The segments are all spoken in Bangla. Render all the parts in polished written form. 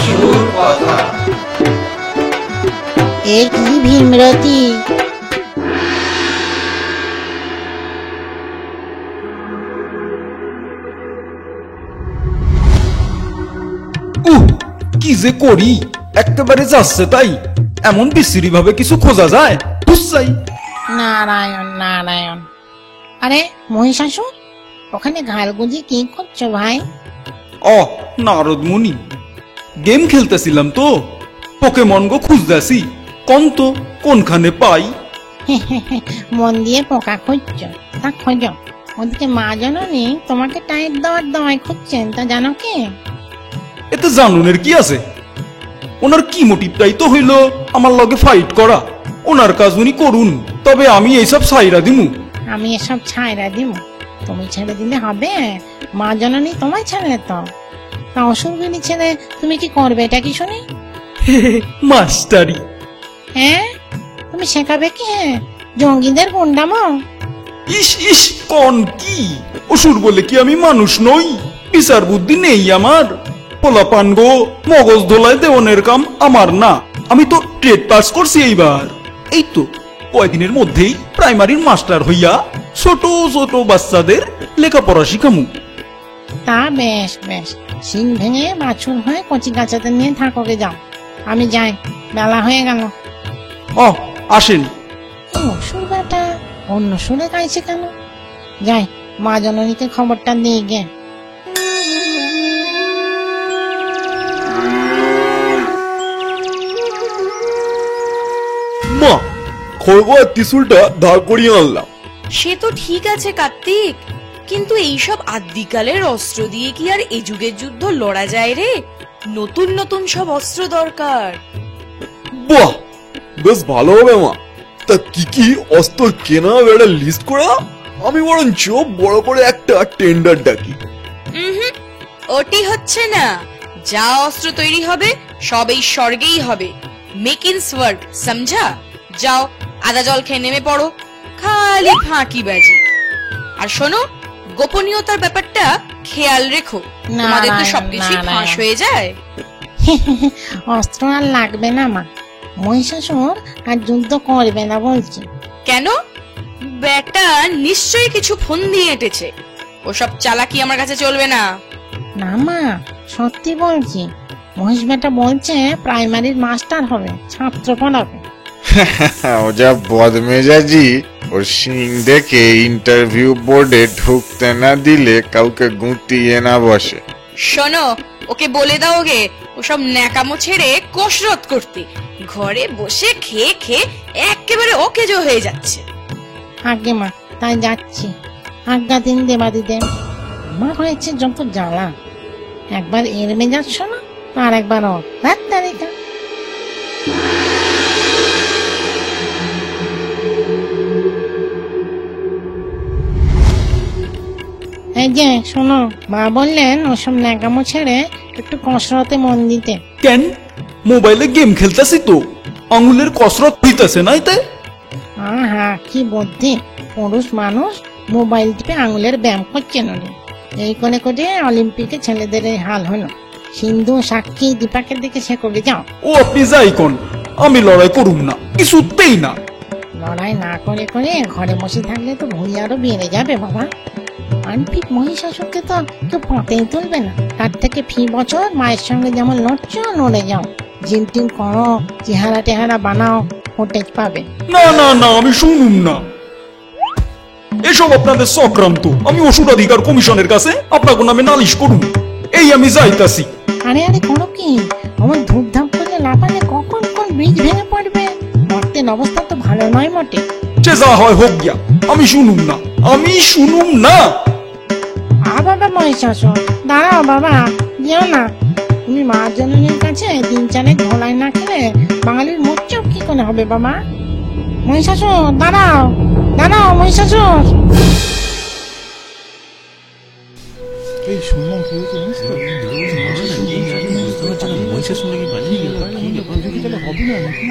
মহিষাসুর কথা। এ কি ভীমরতি? কি যে করি, একেবারে যাচ্ছে তাই। এমন বিশ্রী ভাবে কিছু খোঁজা যায়? বুঝছাই। নারায়ণ নারায়ণ। আরে মহিষাসুর, ওখানে ঘালগুজি কি করছো ভাই? নারদ মুনি, গেম খেলতেছিলাম তো, পোকেমন গো খুঁজতেছি। কোন তো কোনখানে পাই? মন দিয়ে পোকা খুঁজছো, তা খোঁজো। ওদিকে মা জননী তোমাকে টাইট দেওয়ার দাওয়ায় খুঁজছেন, তা জানো কি? এতে জানুনের কি আছে? ওনার কি মোটিভটাই তো হইল আমার লগে ফাইট করা। ওনার কাজ উনি করুন, তবে আমি এইসব ছাইরা দিমু। আমি এসব ছাইরা দিব? তুমি ছেড়ে দিলে হবে? মা জননী তোমায় ছেড়ে তো। তা অসুরগুলি ছেড়ে তুমি কি করবে, এটা কি শুনি? মাস্টারি। হ্যাঁ, তুমি শেখাবে কি জঙ্গিদের গুন্ডামো? ইস ইস, কোন কি? অসুর বলে কি আমি মানুষ নই? বিচার বুদ্ধি নেই আমার? পোলাপান গো, মগজ ধোলায় দেওয়ানের কাম আমার না। আমি তো ট্রেড পাস করছি এইবার। এই তো কয়েকদিনের মধ্যেই প্রাইমারির মাস্টার হইয়া ছোট ছোট বাচ্চাদের লেখাপড়া শিখামু। তা বেশ বেশ, শিং ভেঙে বাছুর হয়ে কচি গাছাদের নিয়ে থাকোকে যাও। আমি যাই, বেলা হয়ে গেল। আসেন। অসুর বেটা অন্য সুরে গাইছে কেন? যাই, মা জননীকে খবরটা দিয়ে গে। মা, খড়গ আর ত্রিশূলটা ধার করিয়ে আনলাম। সে তো ঠিক আছে কার্তিক, কিন্তু এইসব আদিকালের অস্ত্র দিয়ে কি আর এই যুগের যুদ্ধ লড়া যায় রে? নতুন নতুন সব অস্ত্র দরকার। বাহ, বেশ ভালো হবে মা। তা কি কি অস্ত্র কেনা হবে একটা লিস্ট করা। আমি বরঞ্চ বড় করে একটা টেন্ডার ডাকি। ওটি হচ্ছে না। যা অস্ত্র তৈরি হবে সব এই স্বর্গেই হবে। মেক ইন স্বর্গ, সমঝা? যাও, আদা জল খেয়ে নেমে পড়ো। খালি ফাঁকি বাজি। আর শোনো, গোপনীয়তার ব্যাপারটা খেয়াল রেখো। তোমাদের তো সবকিছু ফাঁস হয়ে যায়। অস্ত্র আর লাগবে না মা, মহিষাসুর আর যুদ্ধ করবে না বলছি। কেন? বেটা নিশ্চয়ই কিছু ফোন দিয়ে এঁটেছে। ওসব চালাকি আমার কাছে চলবে না। না মা, সত্যি বলছি। মহিষ বেটা বলছে প্রাইমারির মাস্টার হবে, ছাত্র পড়াবে। ও যা বদমেজাজি, ওর সিং দেখে ইন্টারভিউ বোর্ডে ঢুকতে না দিলে কাউকে গুটিয়ে না বসে। শোনো, ওকে বলে দাও গে ওসব ন্যাকামো ছেড়ে কসরত করতে। ঘরে বসে খেয়ে খেয়ে একেবারে অকেজো হয়ে যাচ্ছে। আগে মা, তাই যাচ্ছি। আজ্ঞা দিন দেবাদিদেব। আমার হয়েছে যত জ্বালা। একবার এর মেজাজ শোনো, আর একবার ওর। তারিখা এই যে শোনো, মা বললেন ওসব ন্যাকামো ছেড়ে একটু কসরতে মন দিতে। কেন? মোবাইলে গেম খেলতেছি তো, আঙুলের কসরত হইতেছে না এতে? হা, কি বুদ্ধি! পুরুষ মানুষ মোবাইল টিপে আঙুলের ব্যায়াম করছে নরে। এই করে করে অলিম্পিকে ছেলেদের এই হাল হলো। সিন্ধু, সাক্ষী, দীপাকের দিকে সে করে যাও। ও আপনি যাই কোন, আমি লড়াই করুম না, কিছুতেই না। লড়াই না করে করে ঘরে বসে থাকলে তো ভুঁড়ি আরো বেড়ে যাবে বাবা। আনফিট মহিষাসুরকে তো কেউ পাতেই তুলবে না। তার থেকে ফি বছর মায়ের সঙ্গে যেমন লড়ছ লড়ে যাও, জিম টিম করো, চেহারা টেহারা বানাও, ফুটেজ পাবে। না না না, আমি শুনুম না এসব আপনাদের চক্রান্ত। আমি অসুর অধিকার কমিশনের কাছে আপনার নামে নালিশ করুন। এই আমি যাইতাছি। আরে আরে করো কি? আমার ধূপধাপ করলে লাফালে কখন কোন বীজ ভেঙে পড়বে। মর্তের অবস্থা তো ভালো নয় মোটে। যে যা হয় হোক গিয়া, আমি শুনুম না, আমি শুনুম না। বাবা মহিষাসুর, দাঁড়াও বাবা, যেও না। তুমি মা জননীর কাছে দিন চালে ধোলাই না খেলে বাঙালির মোচ্চপ কি করে হবে বাবা? মহিষাসুর দাঁড়াও, দাঁড়াও মহিষাসুর। এই শুনলাম কি হয়েছে জানিস তো? মহিষাসুর নাকি পালিয়ে গেল। হবে না নাকি?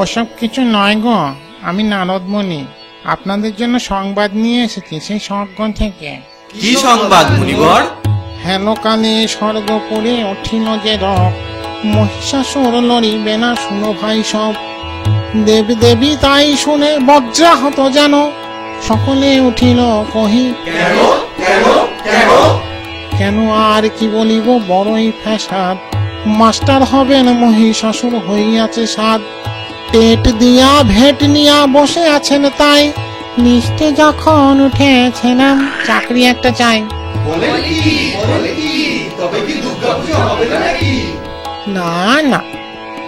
ওসব কিছু নয় গো, আমি নারদ মুনি। আপনাদের জন্য সংবাদ নিয়ে এসেছি সেই স্বর্গ থেকে। কি সংবাদ মুনিবর? হেনকালে স্বর্গপুরে উঠিল যে রব, মহিষাসুর লড়িবে না শুনো ভাই সব। দেব দেবী তাই শুনে বজ্রাহত যেন, সকলে উঠিল কহি কেন আর কি বলিব বড়ই ফ্যাসাদ। মাস্টার হবেন মহিষাসুর হইয়াছে সাদ, পেট দিয়া ভেট নিয়া বসে আছেন তাই, লিস্টে যখন উঠেছিলাম চাকরি একটা চাই। না না,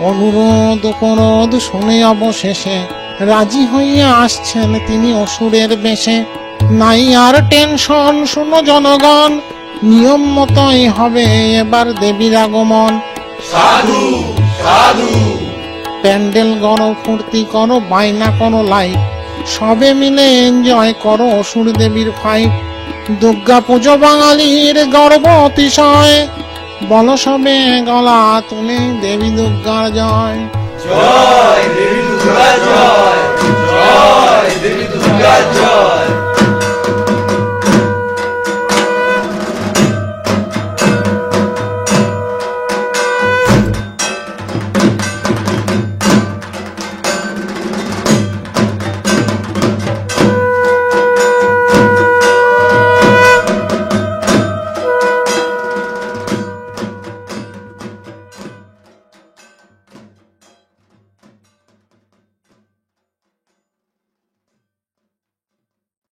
অনুরোধ উপরোধ শুনে অবশেষে রাজি হইয়া আসছেন তিনি অসুরের বেশে। নাই আর টেনশন শুনো জনগণ, নিয়ম মতোই হবে এবার দেবীর আগমন। সাধু সাধু প্যান্ডেল গড়ো, ফুর্তি করো, বাইনা করো লাইট, সবে মিলে এনজয় করো অসুর দেবীর ফাইট। দুর্গা পুজো বাঙালির গর্ব অতিশয়, বলো সবে গলা তুলে দেবী দুর্গার জয়। জয়